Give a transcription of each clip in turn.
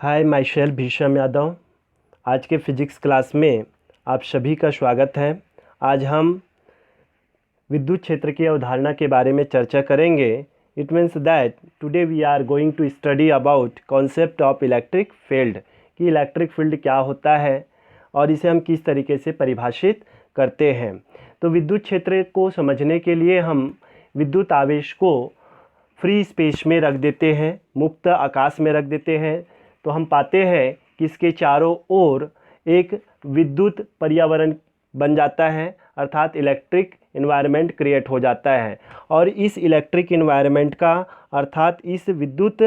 हाय, myself Bhisham Yadav. आज के physics class में आप सभी का स्वागत है। आज हम विद्युत क्षेत्र की अवधारणा के बारे में चर्चा करेंगे। It means that today we are going to study about concept of electric field, कि इलेक्ट्रिक फील्ड क्या होता है और इसे हम किस तरीके से परिभाषित करते हैं। तो विद्युत क्षेत्र को समझने के लिए हम विद्युत आवेश को फ्री स्पेस में रख देते हैं, मुक्त आकाश में रख देते हैं, तो हम पाते हैं कि इसके चारों ओर एक विद्युत पर्यावरण बन जाता है, अर्थात इलेक्ट्रिक इन्वायरमेंट क्रिएट हो जाता है। और इस इलेक्ट्रिक इन्वायरमेंट का अर्थात इस विद्युत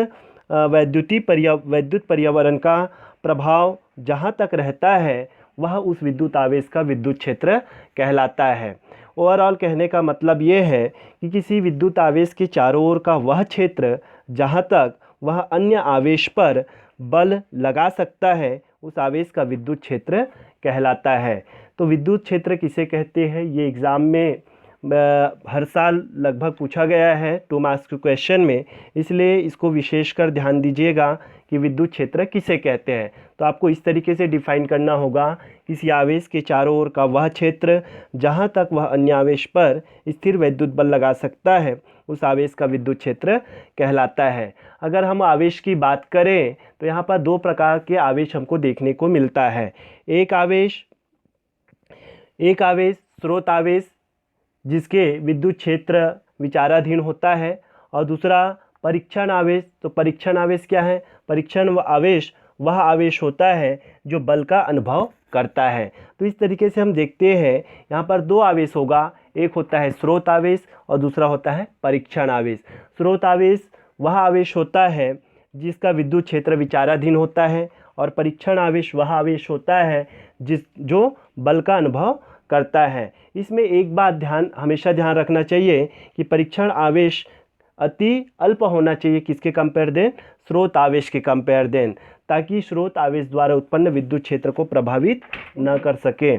पर्यावरण का प्रभाव जहाँ तक रहता है वह उस विद्युत आवेश का विद्युत क्षेत्र कहलाता है। ओवरऑल कहने का मतलब ये है कि किसी विद्युत आवेश के चारों ओर का वह क्षेत्र जहाँ तक वह अन्य आवेश पर बल लगा सकता है उस आवेश का विद्युत क्षेत्र कहलाता है। तो विद्युत क्षेत्र किसे कहते हैं, ये एग्ज़ाम में हर साल लगभग पूछा गया है 2 मार्क्स के क्वेश्चन में, इसलिए इसको विशेषकर ध्यान दीजिएगा कि विद्युत क्षेत्र किसे कहते हैं। तो आपको इस तरीके से डिफाइन करना होगा, किसी आवेश के चारों ओर का वह क्षेत्र जहाँ तक वह अन्य आवेश पर स्थिर विद्युत बल लगा सकता है उस आवेश का विद्युत क्षेत्र कहलाता है। अगर हम आवेश की बात करें तो यहाँ पर 2 प्रकार के आवेश हमको देखने को मिलता है। एक आवेश स्रोत आवेश जिसके विद्युत क्षेत्र विचाराधीन होता है, और दूसरा परीक्षण आवेश। तो परीक्षण आवेश क्या है? परीक्षण आवेश वह आवेश होता है जो बल का अनुभव करता है। तो इस तरीके से हम देखते हैं यहाँ पर 2 आवेश होगा, एक होता है स्रोत आवेश और दूसरा होता है परीक्षण आवेश। स्रोत आवेश वह आवेश होता है जिसका विद्युत क्षेत्र विचाराधीन होता है, और परीक्षण आवेश वह आवेश होता है जो बल का अनुभव करता है। इसमें एक बात हमेशा ध्यान रखना चाहिए कि परीक्षण आवेश अति अल्प होना चाहिए, किसके कंपेयर देन? स्रोत आवेश के कंपेयर देन, ताकि स्रोत आवेश द्वारा उत्पन्न विद्युत क्षेत्र को प्रभावित न कर सके।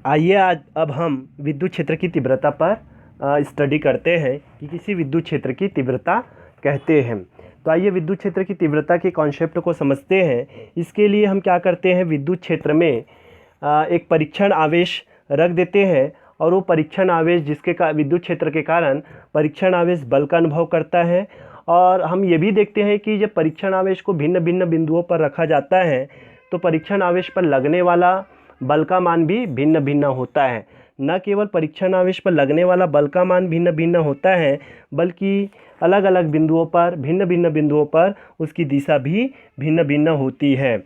आइए आज अब हम विद्युत क्षेत्र की तीव्रता पर स्टडी करते हैं कि किसी विद्युत क्षेत्र की तीव्रता कहते हैं। तो आइए विद्युत क्षेत्र की तीव्रता के कॉन्सेप्ट को समझते हैं। इसके लिए हम क्या करते हैं, विद्युत क्षेत्र में एक परीक्षण आवेश रख देते हैं, और वो परीक्षण आवेश जिसके विद्युत क्षेत्र के कारण परीक्षण आवेश बल का अनुभव करता है। और हम ये भी देखते हैं कि जब परीक्षण आवेश को भिन्न भिन्न बिंदुओं पर रखा जाता है तो परीक्षण आवेश पर लगने वाला बल का मान भी भिन्न भिन्न होता है। न केवल परीक्षण आवेश पर लगने वाला बल का मान भिन्न भिन्न होता है, बल्कि अलग अलग बिंदुओं पर भिन्न भिन्न बिंदुओं पर उसकी दिशा भी भिन्न भिन्न होती है।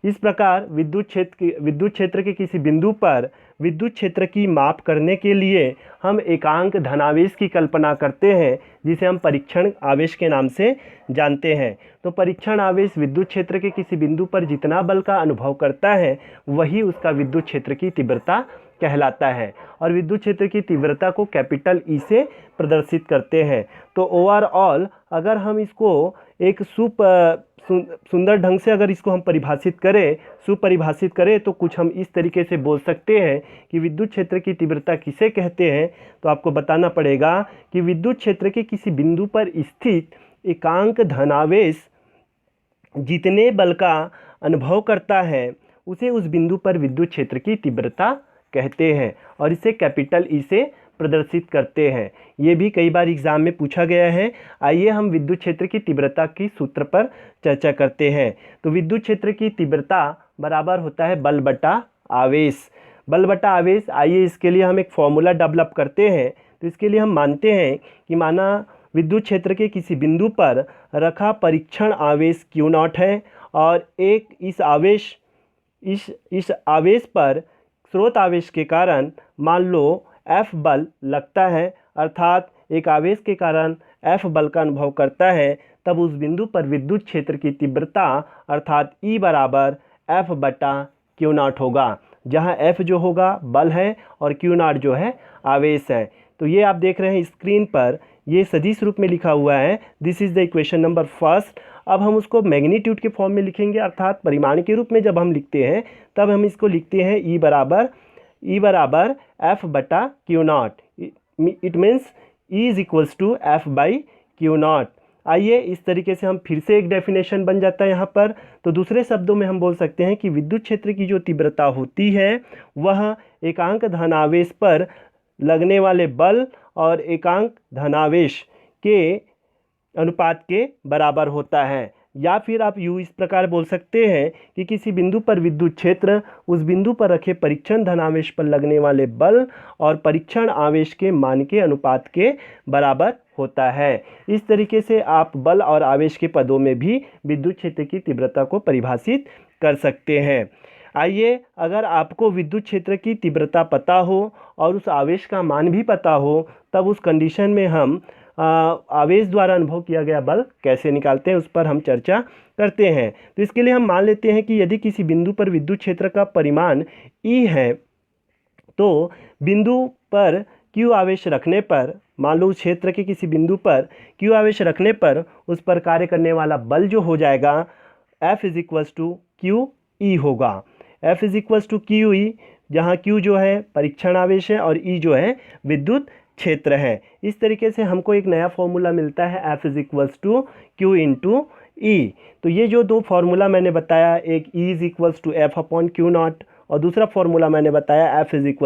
इस प्रकार विद्युत क्षेत्र के किसी बिंदु पर विद्युत क्षेत्र की माप करने के लिए हम एकांक धनावेश की कल्पना करते हैं, जिसे हम परीक्षण आवेश के नाम से जानते हैं। तो परीक्षण आवेश विद्युत क्षेत्र के किसी बिंदु पर जितना बल का अनुभव करता है वही उसका विद्युत क्षेत्र की तीव्रता कहलाता है, और विद्युत क्षेत्र की तीव्रता को कैपिटल ई से प्रदर्शित करते हैं। तो ओवरऑल अगर हम इसको एक सुंदर ढंग से अगर इसको हम सुपरिभाषित करें तो कुछ हम इस तरीके से बोल सकते हैं कि विद्युत क्षेत्र की तीव्रता किसे कहते हैं। तो आपको बताना पड़ेगा कि विद्युत क्षेत्र के किसी बिंदु पर स्थित एकांक धनावेश जितने बल का अनुभव करता है उसे उस बिंदु पर विद्युत क्षेत्र की तीव्रता कहते हैं, और इसे कैपिटल ई से प्रदर्शित करते हैं। ये भी कई बार एग्जाम में पूछा गया है। आइए हम विद्युत क्षेत्र की तीव्रता की सूत्र पर चर्चा करते हैं। तो विद्युत क्षेत्र की तीव्रता बराबर होता है बल बटा आवेश। बल बटा आवेश, आइए इसके लिए हम एक फॉर्मूला डेवलप करते हैं। तो इसके लिए हम मानते हैं कि माना विद्युत क्षेत्र के किसी बिंदु पर रखा परीक्षण आवेश Q0 है, और एक इस आवेश पर स्रोत आवेश के कारण मान लो F बल लगता है, अर्थात एक आवेश के कारण F बल का अनुभव करता है, तब उस बिंदु पर विद्युत क्षेत्र की तीव्रता अर्थात E बराबर F बटा Q0 होगा, जहां F जो होगा बल है और Q0 जो है आवेश है। तो ये आप देख रहे हैं स्क्रीन पर, ये सदिश रूप में लिखा हुआ है। This is the equation number first. अब हम उसको मैग्नीट्यूड के फॉर्म में लिखेंगे, अर्थात परिमाण के रूप में जब हम लिखते हैं तब हम इसको लिखते हैं E बराबर F बटा Q0। It means E is equals to F by Q0। आइए इस तरीके से हम फिर से एक डेफिनेशन बन जाता है यहाँ पर। तो दूसरे शब्दों में हम बोल सकते हैं कि विद्युत क्षेत्र की जो तीव्रता होती है वह एकांक धनावेश पर लगने वाले बल और एकांक धनावेश के अनुपात के बराबर होता है। या फिर आप यूँ इस प्रकार बोल सकते हैं कि किसी बिंदु पर विद्युत क्षेत्र उस बिंदु पर रखे परीक्षण धनावेश पर लगने वाले बल और परीक्षण आवेश के मान के अनुपात के बराबर होता है। इस तरीके से आप बल और आवेश के पदों में भी विद्युत क्षेत्र की तीव्रता को परिभाषित कर सकते हैं। आइए, अगर आपको विद्युत क्षेत्र की तीव्रता पता हो और उस आवेश का मान भी पता हो, तब उस कंडीशन में हम आवेश द्वारा अनुभव किया गया बल कैसे निकालते हैं उस पर हम चर्चा करते हैं। तो इसके लिए हम मान लेते हैं कि यदि किसी बिंदु पर विद्युत क्षेत्र का परिमाण E है, तो बिंदु पर Q आवेश रखने पर, मान लो उस क्षेत्र के किसी बिंदु पर Q आवेश रखने पर उस पर कार्य करने वाला बल जो हो जाएगा F = QE होगा। F = QE, जहाँ Q जो है परीक्षण आवेश है और E जो है विद्युत क्षेत्र है। इस तरीके से हमको एक नया फॉर्मूला मिलता है F = Q × E। तो ये जो दो फार्मूला मैंने बताया, एक E = F/Q0 और दूसरा फार्मूला मैंने बताया F =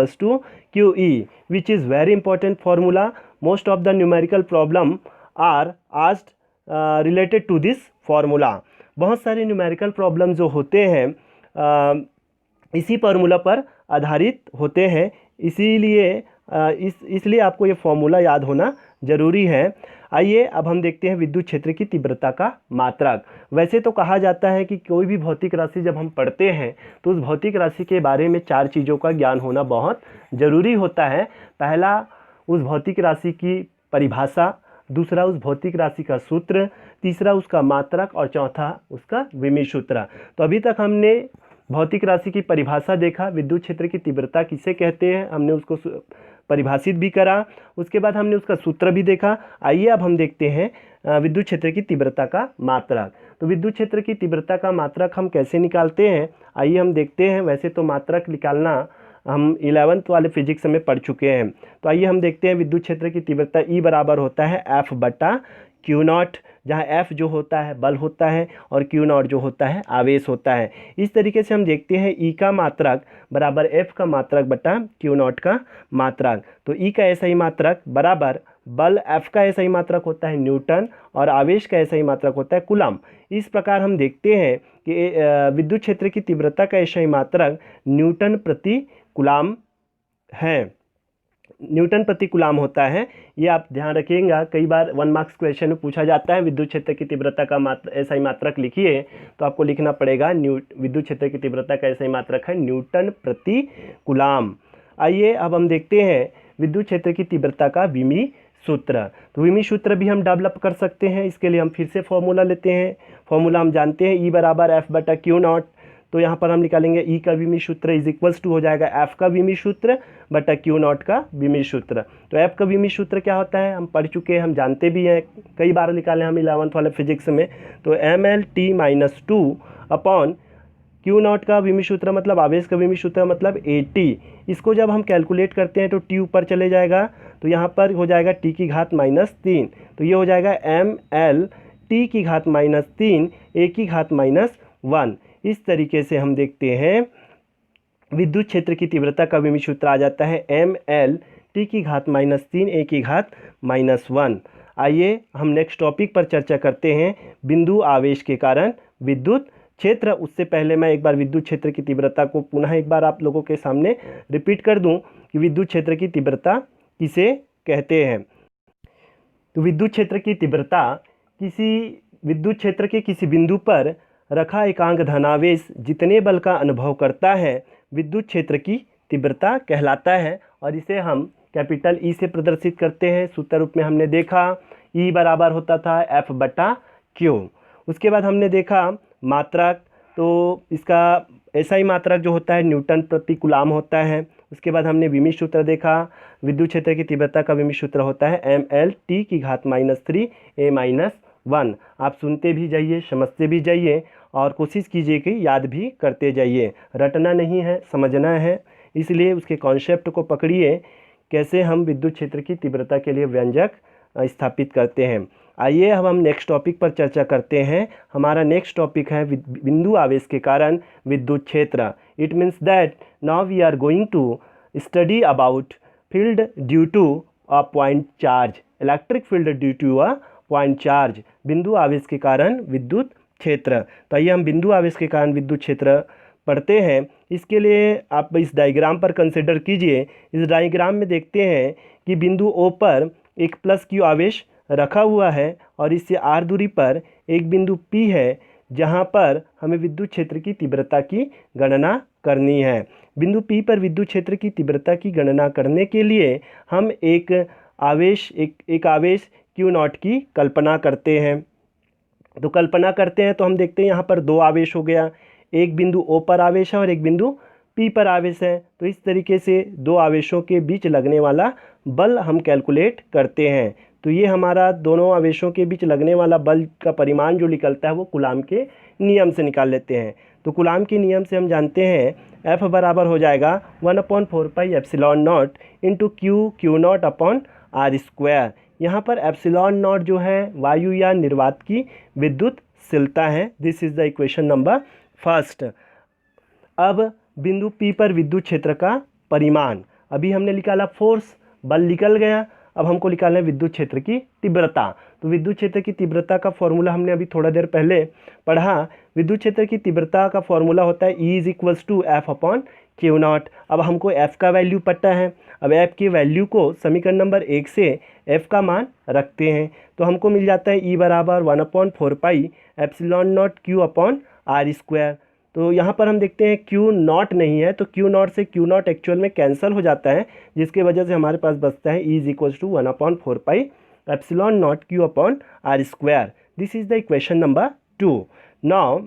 QE, which is very important formula. Most of the numerical problem are asked related to this formula. बहुत सारे न्यूमेरिकल प्रॉब्लम जो होते हैं इसी फार्मूला पर आधारित होते हैं, इसलिए आपको ये फॉर्मूला याद होना ज़रूरी है। आइए अब हम देखते हैं विद्युत क्षेत्र की तीव्रता का मात्रक। वैसे तो कहा जाता है कि कोई भी भौतिक राशि जब हम पढ़ते हैं तो उस भौतिक राशि के बारे में 4 चीज़ों का ज्ञान होना बहुत ज़रूरी होता है। पहला, उस भौतिक राशि की परिभाषा, दूसरा उस भौतिक राशि का सूत्र, तीसरा उसका मात्रक और चौथा उसका विमीय सूत्र। तो अभी तक हमने भौतिक राशि की परिभाषा देखा, विद्युत क्षेत्र की तीव्रता किसे कहते हैं, हमने उसको परिभाषित भी करा, उसके बाद हमने उसका सूत्र भी देखा। आइए अब हम देखते हैं विद्युत क्षेत्र की तीव्रता का मात्रक। तो विद्युत क्षेत्र की तीव्रता का मात्रक हम कैसे निकालते हैं, आइए हम देखते हैं। वैसे तो मात्रक निकालना हम 11th वाले फिजिक्स में पढ़ चुके हैं। तो आइए हम देखते हैं विद्युत क्षेत्र की तीव्रता E बराबर होता है F/Q0, जहाँ F जो होता है बल होता है और Q0 जो होता है आवेश होता है। इस तरीके से हम देखते हैं E का मात्रक बराबर F का मात्रक बटा Q0 का मात्रक। तो E का ऐसा ही मात्रक बराबर बल F का ऐसा ही मात्रक होता है न्यूटन और आवेश का ऐसा ही मात्रक होता है कूलम। इस प्रकार हम देखते हैं कि विद्युत क्षेत्र की तीव्रता का ऐसा ही मात्रक न्यूटन प्रति कूलम है, न्यूटन प्रति कूलम होता है। ये आप ध्यान रखिएगा, कई बार 1 मार्क्स क्वेश्चन में पूछा जाता है विद्युत क्षेत्र की तीव्रता का ऐसा ही मात्रक लिखिए, तो आपको लिखना पड़ेगा विद्युत क्षेत्र की तीव्रता का ऐसा ही मात्रक है न्यूटन प्रति कूलम। आइए अब हम देखते हैं विद्युत क्षेत्र की तीव्रता का विमीय सूत्र। तो विमीय सूत्र भी हम डेवलप कर सकते हैं। इसके लिए हम फिर से फॉर्मूला लेते हैं। फॉर्मूला हम जानते हैं E बराबर F/Q0। तो यहाँ पर हम निकालेंगे E का विमीय सूत्र = हो जाएगा F का विमीय सूत्र बटा Q0 का विमीय सूत्र। तो F का विमीय सूत्र क्या होता है हम पढ़ चुके हैं, हम जानते भी हैं, कई बार निकाले हम 11th वाले फिजिक्स में। तो mL/T - 2 Q0 का विमीय सूत्र मतलब आवेश का विमीय सूत्र मतलब AT। इसको जब हम कैलकुलेट करते हैं तो T ऊपर चले जाएगा, तो यहाँ पर हो जाएगा T⁻³ तो ये हो जाएगा mL/T⁻³ A⁻⁻1। इस तरीके से हम देखते हैं विद्युत क्षेत्र की तीव्रता का विमीय सूत्र आ जाता है mL/T⁻³ A⁻1। आइए हम नेक्स्ट टॉपिक पर चर्चा करते हैं, बिंदु आवेश के कारण विद्युत क्षेत्र। उससे पहले मैं एक बार विद्युत क्षेत्र की तीव्रता को पुनः एक बार आप लोगों के सामने रिपीट कर दूं कि विद्युत क्षेत्र की तीव्रता किसे कहते हैं। तो विद्युत क्षेत्र की तीव्रता विद्युत क्षेत्र के किसी बिंदु पर रखा एकांक धनावेश जितने बल का अनुभव करता है विद्युत क्षेत्र की तीव्रता कहलाता है, और इसे हम कैपिटल E से प्रदर्शित करते हैं। सूत्र रूप में हमने देखा E बराबर होता था F/Q। उसके बाद हमने देखा मात्रक, तो इसका ऐसा ही मात्रक जो होता है न्यूटन प्रति कूलम होता है। उसके बाद हमने विमीय सूत्र देखा, विद्युत क्षेत्र की तीव्रता का विमीय सूत्र होता है mL/T⁻³ A-1। आप सुनते भी जाइए, समझते भी जाइए और कोशिश कीजिए कि याद भी करते जाइए। रटना नहीं है, समझना है, इसलिए उसके कॉन्सेप्ट को पकड़िए, कैसे हम विद्युत क्षेत्र की तीव्रता के लिए व्यंजक स्थापित करते हैं। आइए अब हम नेक्स्ट टॉपिक पर चर्चा करते हैं। हमारा नेक्स्ट टॉपिक है बिंदु आवेश के कारण विद्युत क्षेत्र। It means that now we are going to study about field due to a point charge, electric field due to a point charge, बिंदु आवेश के कारण विद्युत क्षेत्र। तो आइए हम बिंदु आवेश के कारण विद्युत क्षेत्र पढ़ते हैं। इसके लिए आप इस डायग्राम पर कंसिडर कीजिए। इस डायग्राम में देखते हैं कि बिंदु O पर एक प्लस Q आवेश रखा हुआ है और इससे R दूरी पर एक बिंदु P है जहां पर हमें विद्युत क्षेत्र की तीव्रता की गणना करनी है। बिंदु P पर विद्युत क्षेत्र की तीव्रता की गणना करने के लिए हम एक आवेश Q0 की कल्पना करते हैं। तो कल्पना करते हैं तो हम देखते हैं यहाँ पर दो आवेश हो गया, एक बिंदु O पर आवेश है और एक बिंदु P पर आवेश है। तो इस तरीके से दो आवेशों के बीच लगने वाला बल हम कैलकुलेट करते हैं। तो ये हमारा दोनों आवेशों के बीच लगने वाला बल का परिमाण जो निकलता है वो कूलाम के नियम से निकाल लेते हैं। तो कूलाम के नियम से हम जानते हैं F बराबर हो जाएगा 1/4 pi epsilon not into Q not upon R square. यहाँ पर एप्सिलॉन नॉट जो है वायु या निर्वात की विद्युतशीलता है। This is the equation number first. अब बिंदु P पर विद्युत क्षेत्र का परिमाण, अभी हमने निकाला फोर्स, बल निकल गया। अब हमको निकालना है विद्युत क्षेत्र की तीव्रता। तो विद्युत क्षेत्र की तीव्रता का फॉर्मूला हमने अभी थोड़ा देर पहले पढ़ा। विद्युत क्षेत्र की तीव्रता का फॉर्मूला होता है E = F/Q0। अब हमको F का वैल्यू पता है। अब F की वैल्यू को समीकरण नंबर 1 से F का मान रखते हैं तो हमको मिल जाता है E बराबर 1/4 पाई एप्सिलॉन नॉट Q/R²। तो यहाँ पर हम देखते हैं Q0 नहीं है तो Q0 से Q0 एक्चुअल में कैंसिल हो जाता है, जिसके वजह से हमारे पास बचता है E = 1/4 pi epsilon not Q/R²। This is the equation number 2। Now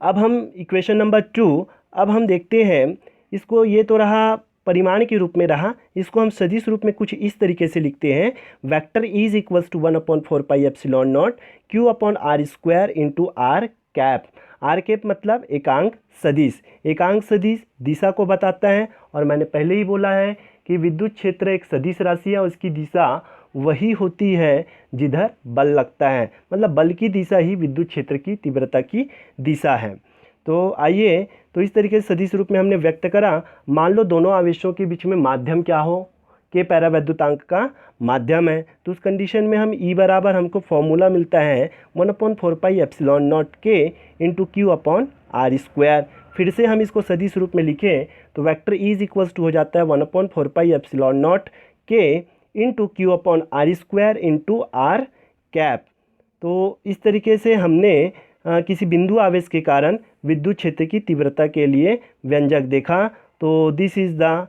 अब हम इक्वेशन नंबर 2 अब हम देखते हैं इसको। ये तो रहा परिमाण के रूप में रहा, इसको हम सदिश रूप में कुछ इस तरीके से लिखते हैं। Vector E = 1/4 pi epsilon not Q/R² into R cap. R cap मतलब एकांक सदिश। एकांक सदिश दिशा को बताता है और मैंने पहले ही बोला है कि विद्युत क्षेत्र एक सदिश राशि है और उसकी दिशा वही होती है जिधर बल लगता है, मतलब बल की दिशा ही विद्युत क्षेत्र की तीव्रता की दिशा है। तो आइए, तो इस तरीके से सदिश रूप में हमने व्यक्त करा। मान लो दोनों आवेशों के बीच में माध्यम क्या हो, के पैरावैद्युतांक का माध्यम है। तो उस कंडीशन में हम E बराबर हमको फॉर्मूला मिलता है 1/4 pi epsilon not K into Q/R²। फिर से हम इसको सदिश रूप में लिखें तो वेक्टर E = हो जाता है 1/4 pi epsilon not K into Q/R² into R cap. तो इस तरीके से हमने किसी बिंदु आवेश के कारण विद्युत क्षेत्र की तीव्रता के लिए व्यंजक देखा। तो this is the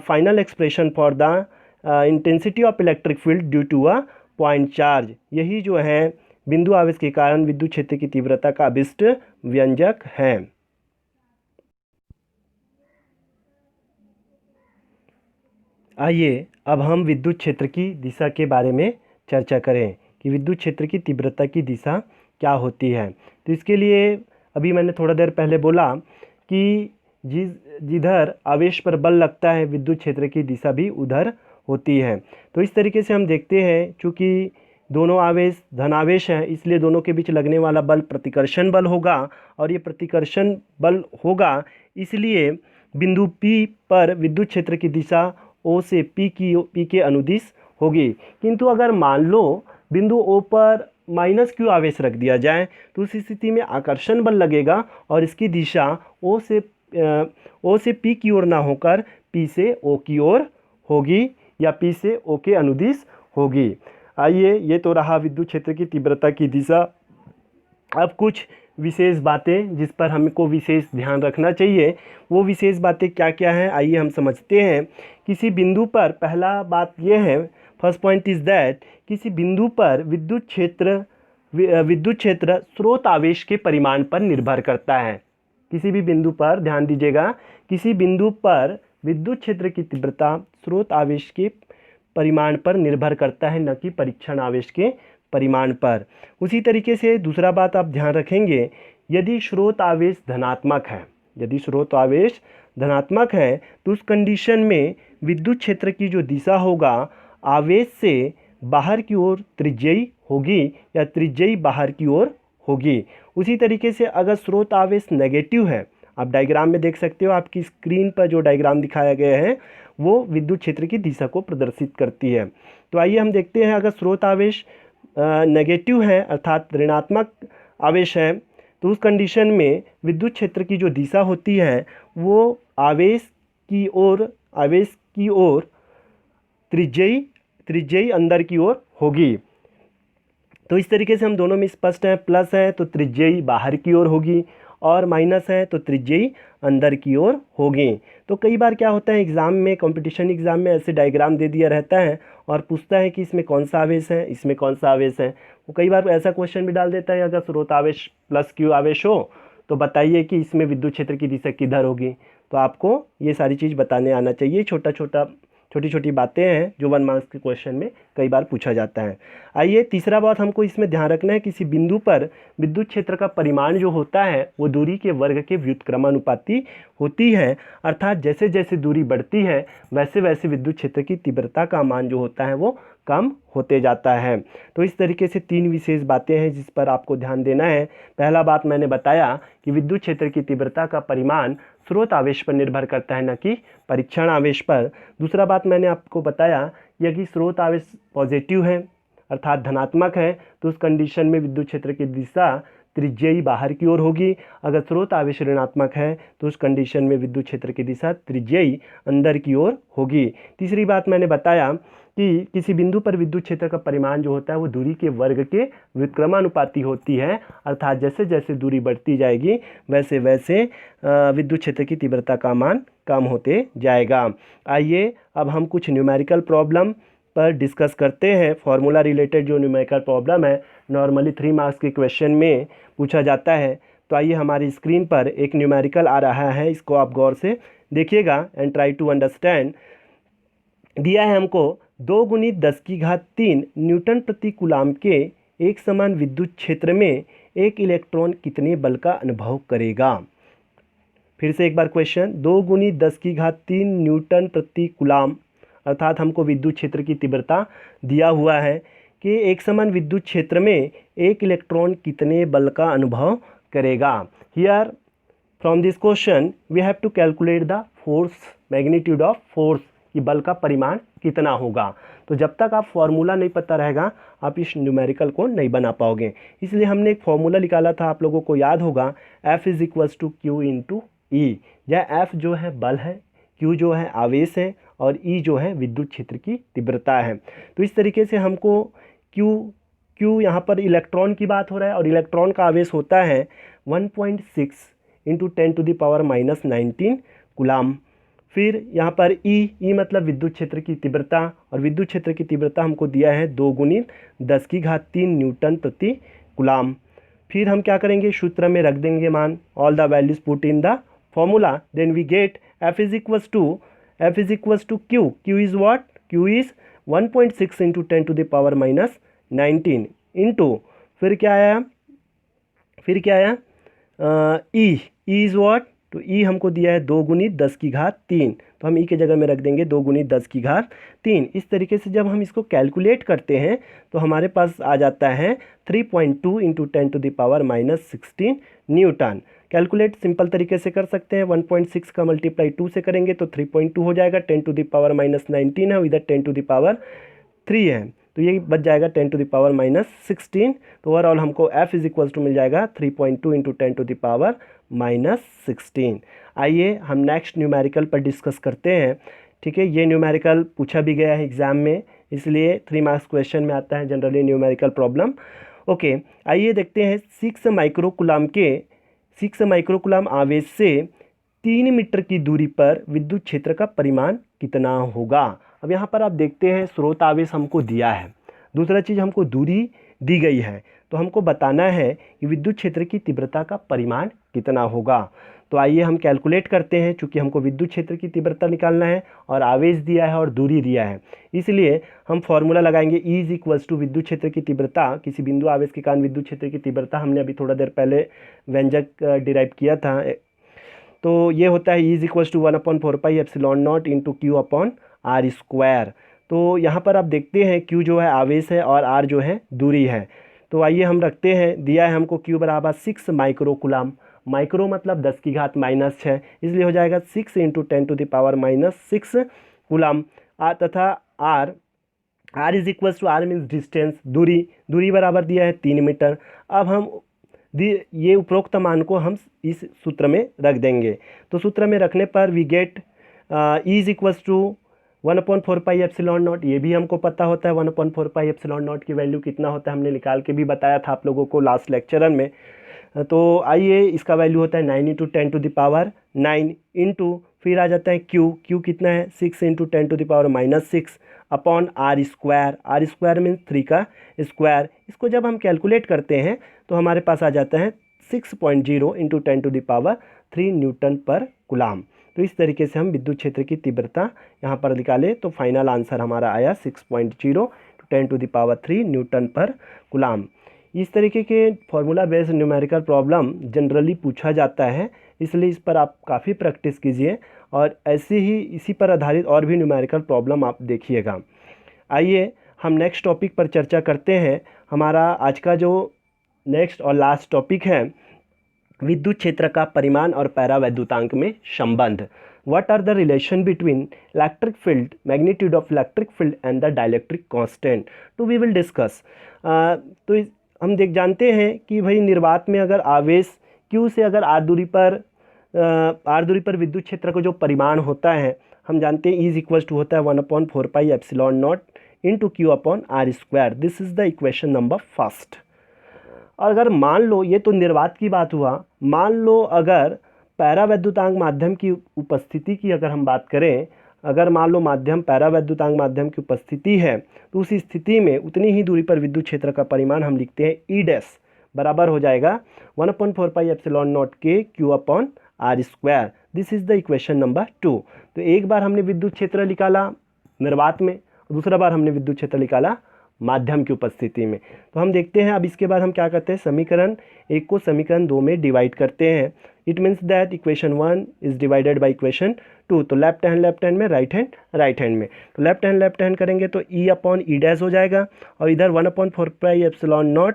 final expression for the intensity of electric field due to a point charge. यही जो है बिंदु आवेश के कारण विद्युत क्षेत्र की तीव्रता का अभिष्ट व्यंजक है। आइए अब हम विद्युत क्षेत्र की दिशा के बारे में चर्चा करें कि विद्युत क्षेत्र की तीव्रता की दिशा क्या होती है। तो इसके लिए अभी मैंने थोड़ा देर पहले बोला कि जिधर आवेश पर बल लगता है विद्युत क्षेत्र की दिशा भी उधर होती है। तो इस तरीके से हम देखते हैं, चूँकि दोनों आवेश धनावेश हैं इसलिए दोनों के बीच लगने वाला बल प्रतिकर्षण बल होगा और ये प्रतिकर्षण बल होगा, इसलिए बिंदु P पर विद्युत क्षेत्र की दिशा O से P के अनुदिश होगी। किंतु अगर मान लो बिंदु O पर -Q आवेश रख दिया जाए तो उस स्थिति में आकर्षण बल लगेगा और इसकी दिशा O से P की ओर ना होकर P से O की ओर होगी या P से O के अनुदिश होगी। आइए, ये तो रहा विद्युत क्षेत्र की तीव्रता की दिशा। अब कुछ विशेष बातें जिस पर हमको विशेष ध्यान रखना चाहिए, वो विशेष बातें क्या क्या हैं आइए हम समझते हैं। किसी बिंदु पर पहला बात ये है, फर्स्ट पॉइंट इज़ दैट, किसी बिंदु पर विद्युत क्षेत्र स्रोत आवेश के परिमाण पर निर्भर करता है। किसी भी बिंदु पर ध्यान दीजिएगा, किसी बिंदु पर विद्युत क्षेत्र की तीव्रता स्रोत आवेश के परिमाण पर निर्भर करता है, न कि परीक्षण आवेश के परिमाण पर। उसी तरीके से दूसरा बात आप ध्यान रखेंगे, यदि स्रोत आवेश धनात्मक है तो उस कंडीशन में विद्युत क्षेत्र की जो दिशा होगा आवेश से बाहर की ओर त्रिज्यीय होगी या त्रिज्यीय बाहर की ओर होगी। उसी तरीके से अगर स्रोत आवेश नेगेटिव है, आप डायग्राम में देख सकते हो, आपकी स्क्रीन पर जो डायग्राम दिखाया गया है वो विद्युत क्षेत्र की दिशा को प्रदर्शित करती है। तो आइए हम देखते हैं, अगर स्रोत आवेश नेगेटिव है अर्थात ऋणात्मक आवेश है, तो उस कंडीशन में विद्युत क्षेत्र की जो दिशा होती है वो आवेश की ओर त्रिज्यीय अंदर की ओर होगी। तो इस तरीके से हम दोनों में स्पष्ट हैं, प्लस है तो त्रिज्यीय बाहर की ओर होगी और माइनस है तो त्रिज्यीय अंदर की ओर होगी। तो कई बार क्या होता है एग्ज़ाम में, कंपटीशन एग्ज़ाम में ऐसे डायग्राम दे दिया रहता है और पूछता है कि इसमें कौन सा आवेश है, इसमें कौन सा आवेश है। वो कई बार ऐसा क्वेश्चन भी डाल देता है, अगर स्रोत आवेश प्लस क्यू आवेश हो तो बताइए कि इसमें विद्युत क्षेत्र की दिशा किधर होगी। तो आपको ये सारी चीज़ बताने आना चाहिए। छोटी छोटी बातें हैं जो 1 मार्क्स के क्वेश्चन में कई बार पूछा जाता है। आइए तीसरा बात हमको इसमें ध्यान रखना है, किसी बिंदु पर विद्युत क्षेत्र का परिमाण जो होता है वो दूरी के वर्ग के व्युत्क्रमानुपाती होती है, अर्थात जैसे जैसे दूरी बढ़ती है वैसे वैसे विद्युत क्षेत्र की तीव्रता का मान जो होता है वो कम होते जाता है। तो इस तरीके से 3 विशेष बातें हैं जिस पर आपको ध्यान देना है। पहला बात मैंने बताया कि विद्युत क्षेत्र की तीव्रता का परिमाण स्रोत आवेश पर निर्भर करता है, न कि परीक्षण आवेश पर। दूसरा बात मैंने आपको बताया यदि स्रोत आवेश पॉजिटिव है अर्थात धनात्मक है तो उस कंडीशन में विद्युत क्षेत्र की दिशा त्रिज्यीय बाहर की ओर होगी। अगर स्रोत आवेश ऋणात्मक है तो उस कंडीशन में विद्युत क्षेत्र की दिशा त्रिज्यीय अंदर की ओर होगी। तीसरी बात मैंने बताया कि किसी बिंदु पर विद्युत क्षेत्र का परिमाण जो होता है वो दूरी के वर्ग के व्युत्क्रमानुपाती होती है, अर्थात जैसे जैसे दूरी बढ़ती जाएगी वैसे वैसे विद्युत क्षेत्र की तीव्रता का मान कम होते जाएगा। आइए अब हम कुछ न्यूमेरिकल प्रॉब्लम पर डिस्कस करते हैं। फार्मूला रिलेटेड जो न्यूमेरिकल प्रॉब्लम है नॉर्मली 3 मार्क्स के क्वेश्चन में पूछा जाता है। तो आइए हमारी स्क्रीन पर एक न्यूमेरिकल आ रहा है, इसको आप गौर से देखिएगा एंड ट्राई टू अंडरस्टैंड। दिया है हमको 2 × 10³ न्यूटन प्रति कूलाम के एक समान विद्युत क्षेत्र में एक इलेक्ट्रॉन कितने बल का अनुभव करेगा। फिर से एक बार क्वेश्चन, 2 × 10³ न्यूटन प्रति कूलाम अर्थात हमको विद्युत क्षेत्र की तीव्रता दिया हुआ है कि एक समान विद्युत क्षेत्र में एक इलेक्ट्रॉन कितने बल का अनुभव करेगा। Here from this question we have to calculate the force, magnitude of force, कि बल का परिमाण कितना होगा। तो जब तक आप फॉर्मूला नहीं पता रहेगा आप इस न्यूमेरिकल को नहीं बना पाओगे। इसलिए हमने एक फॉर्मूला निकाला था, आप लोगों को याद होगा, F = Q × E। यह F जो है बल है, Q जो है आवेश है और E जो है विद्युत क्षेत्र की तीव्रता है। तो इस तरीके से हमको Q यहाँ पर इलेक्ट्रॉन की बात हो रहा है और इलेक्ट्रॉन का आवेश होता है 1.6 × 10⁻⁻19 कूलाम। फिर यहाँ पर E मतलब विद्युत क्षेत्र की तीव्रता, और विद्युत क्षेत्र की तीव्रता हमको दिया है 2 × 10³ न्यूटन प्रति कूलाम। फिर हम क्या करेंगे, सूत्र में रख देंगे मान, all the values put in the formula, then we get F = Q। Q is what? Q is 1.6 × 10⁻⁻19 into फिर क्या आया E इज़ व्हाट? तो E हमको दिया है 2 × 10³ तो हम E के जगह में रख देंगे 2 × 10³ इस तरीके से जब हम इसको कैलकुलेट करते हैं तो हमारे पास आ जाता है 3.2 × 10⁻⁻16 न्यूटन। कैलकुलेट सिंपल तरीके से कर सकते हैं, 1.6 का मल्टीप्लाई 2 से करेंगे तो 3.2 हो जाएगा, 10⁻⁻19 है, इधर 10⁻3 है तो ये बच जाएगा 10⁻16। तो ओवरऑल हमको F = मिल जाएगा 3.2 × 10⁻16। आइए हम नेक्स्ट न्यूमेरिकल पर डिस्कस करते हैं। ठीक है, ये न्यूमेरिकल पूछा भी गया है एग्जाम में, इसलिए 3 मार्क्स क्वेश्चन में आता है जनरली न्यूमेरिकल प्रॉब्लम। ओके, आइए देखते हैं 6 माइक्रोकूलाम आवेश से 3 मीटर की दूरी पर विद्युत क्षेत्र का परिमाण कितना होगा। अब यहाँ पर आप देखते हैं स्रोत आवेश हमको दिया है, दूसरा चीज़ हमको दूरी दी गई है, तो हमको बताना है कि विद्युत क्षेत्र की तीव्रता का परिमाण कितना होगा। तो आइए हम कैलकुलेट करते हैं, चूँकि हमको विद्युत क्षेत्र की तीव्रता निकालना है और आवेश दिया है और दूरी दिया है, इसलिए हम फॉर्मूला लगाएंगे E = विद्युत क्षेत्र की तीव्रता। किसी बिंदु आवेश के कारण विद्युत क्षेत्र की तीव्रता हमने अभी थोड़ा देर पहले व्यंजक डिराइव किया था, तो ये होता है E = 1/4πε0 × Q/R²। तो यहाँ पर आप देखते हैं Q जो है आवेश है और R जो है दूरी है। तो आइए हम रखते हैं, दिया है हमको Q बराबर 6 माइक्रो कुलाम। माइक्रो मतलब 10 की घात -6, इसलिए हो जाएगा 6 × 10⁻⁻6 कुलाम। तथा R is equal to, R means distance, दूरी बराबर दिया है 3 मीटर। अब हम ये उपरोक्त मान को हम इस सूत्र में रख देंगे। तो सूत्र में रखने पर we get E is equal to 1/4πε0। ये भी हमको पता होता है 1/4πε0 की वैल्यू कितना होता है, हमने निकाल के भी बताया था आप लोगों को लास्ट लेक्चर में। तो आइए, इसका वैल्यू होता है 9 × 10⁻9 इंटू, फिर आ जाता है Q कितना है 6 × 10⁻6 अपॉन R स्क्वायर मीन्स 3 का स्क्वायर। इसको जब हम कैलकुलेट करते हैं तो हमारे पास आ जाता है 6.0 × 10⁻3 न्यूटन पर कुलाम। तो इस तरीके से हम विद्युत क्षेत्र की तीव्रता यहाँ पर निकालें तो फाइनल आंसर हमारा आया 6.0 × 10⁻3 न्यूटन पर कुलाम। इस तरीके के formula based numerical problem generally पूछा जाता है, इसलिए इस पर आप काफ़ी प्रैक्टिस कीजिए और ऐसे ही इसी पर आधारित और भी न्यूमेरिकल प्रॉब्लम आप देखिएगा। आइए हम नेक्स्ट टॉपिक पर चर्चा करते हैं। हमारा आज का जो नेक्स्ट और लास्ट टॉपिक है, विद्युत क्षेत्र का परिमाण और पैरावैद्युतांक में संबंध। What are the relation between electric field, magnitude of electric field and the dielectric constant, to we will discuss. तो हम जानते हैं कि भाई निर्वात में अगर आवेश Q से अगर R दूरी पर विद्युत क्षेत्र का जो परिमाण होता है, हम जानते हैं E इज इक्वल टू होता है 1/4πε0 into Q/R²। This is the equation number first. और अगर मान लो, ये तो निर्वात की बात हुआ, मान लो अगर पैरावैद्युतांक माध्यम की उपस्थिति की अगर हम बात करें, अगर मान लो पैरावैद्युतांक माध्यम की उपस्थिति है, तो उस स्थिति में उतनी ही दूरी पर विद्युत क्षेत्र का परिमाण हम लिखते हैं E' बराबर हो जाएगा 1/4πε0 के Q/R²। This is the equation number 2। तो एक बार हमने विद्युत क्षेत्र निकाला निर्वात में, दूसरा बार हमने विद्युत क्षेत्र निकाला माध्यम की उपस्थिति में। तो हम देखते हैं अब इसके बाद हम क्या करते हैं, समीकरण 1 को समीकरण 2 में डिवाइड करते हैं। It means that equation 1 is divided by equation 2। तो लेफ्ट हैंड में, राइट हैंड में। तो लेफ्ट हैंड करेंगे तो E/E' हो जाएगा और इधर 1/4πε0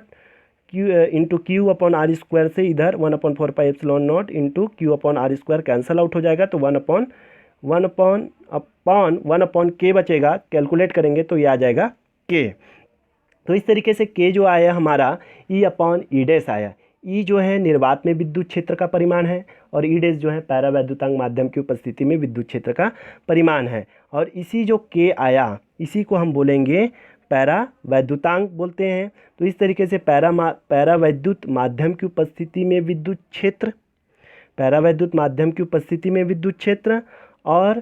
इंटू Q/R² से इधर 1/4πε0 इंटू Q/R² कैंसल आउट हो जाएगा। तो 1/K बचेगा, कैलकुलेट करेंगे तो ये आ जाएगा K। तो इस तरीके से K जो आया हमारा E/E' आया। E जो है निर्वात में विद्युत क्षेत्र का परिमाण है और E' जो है पैरावैद्युतांक माध्यम की उपस्थिति में विद्युत क्षेत्र का परिमाण है। और इसी जो K आया, इसी को हम बोलेंगे पैरावैद्युतांक बोलते हैं। तो इस तरीके से पैरावैद्युत माध्यम की उपस्थिति में विद्युत क्षेत्र, पैरावैद्युत माध्यम की उपस्थिति में विद्युत क्षेत्र और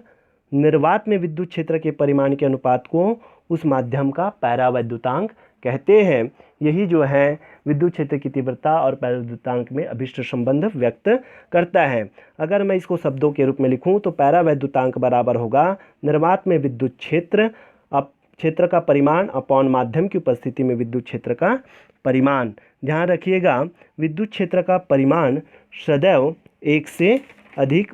निर्वात में विद्युत क्षेत्र के परिमाण के अनुपात को उस माध्यम का पैरावैद्युतांक कहते हैं। यही जो है विद्युत क्षेत्र की तीव्रता और पैरावैद्युतांक में अभिष्ट संबंध व्यक्त करता है। अगर मैं इसको शब्दों के रूप में लिखूं तो पैरावैद्युतांक बराबर होगा निर्वात में विद्युत क्षेत्र का परिमाण अपॉन माध्यम की उपस्थिति में विद्युत क्षेत्र का परिमाण। ध्यान रखिएगा, विद्युत क्षेत्र का परिमाण सदैव 1 से अधिक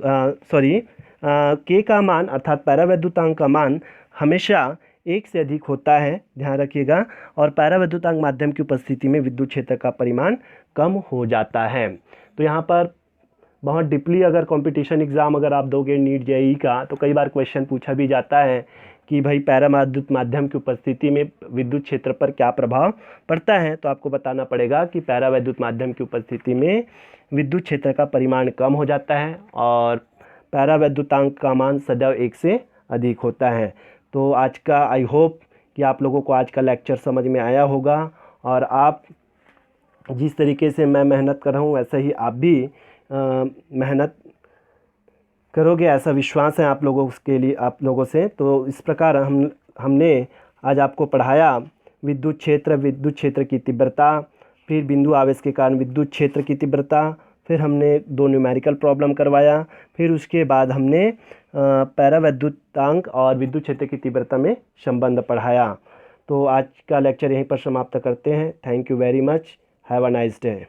K का मान अर्थात पैरावैद्युतांक का मान हमेशा 1 से अधिक होता है, ध्यान रखिएगा। और पैरावैद्युतांक माध्यम की उपस्थिति में विद्युत क्षेत्र का परिमाण कम हो जाता है। तो यहाँ पर बहुत डीपली अगर कंपटीशन एग्ज़ाम अगर आप दोगे नीट JEE का, तो कई बार क्वेश्चन पूछा भी जाता है कि भाई पैरावैद्युत माध्यम की उपस्थिति में विद्युत क्षेत्र पर क्या प्रभाव पड़ता है। तो आपको बताना पड़ेगा कि पैरावैद्युत माध्यम की उपस्थिति में विद्युत क्षेत्र का परिमाण कम हो जाता है और पैरावैद्युतांक का मान सदैव 1 से अधिक होता है। तो आज का आई होप कि आप लोगों को आज का लेक्चर समझ में आया होगा और आप जिस तरीके से मैं मेहनत कर रहा हूँ वैसे ही आप भी मेहनत करोगे, ऐसा विश्वास है आप लोगों के लिए, आप लोगों से। तो इस प्रकार हमने आज आपको पढ़ाया विद्युत क्षेत्र की तीव्रता, फिर बिंदु आवेश के कारण विद्युत क्षेत्र की तीव्रता, फिर हमने 2 न्यूमेरिकल प्रॉब्लम करवाया, फिर उसके बाद हमने पैरावैद्युतांक और विद्युत क्षेत्र की तीव्रता में संबंध पढ़ाया। तो आज का लेक्चर यहीं पर समाप्त करते हैं। Thank you very much. Have a nice day.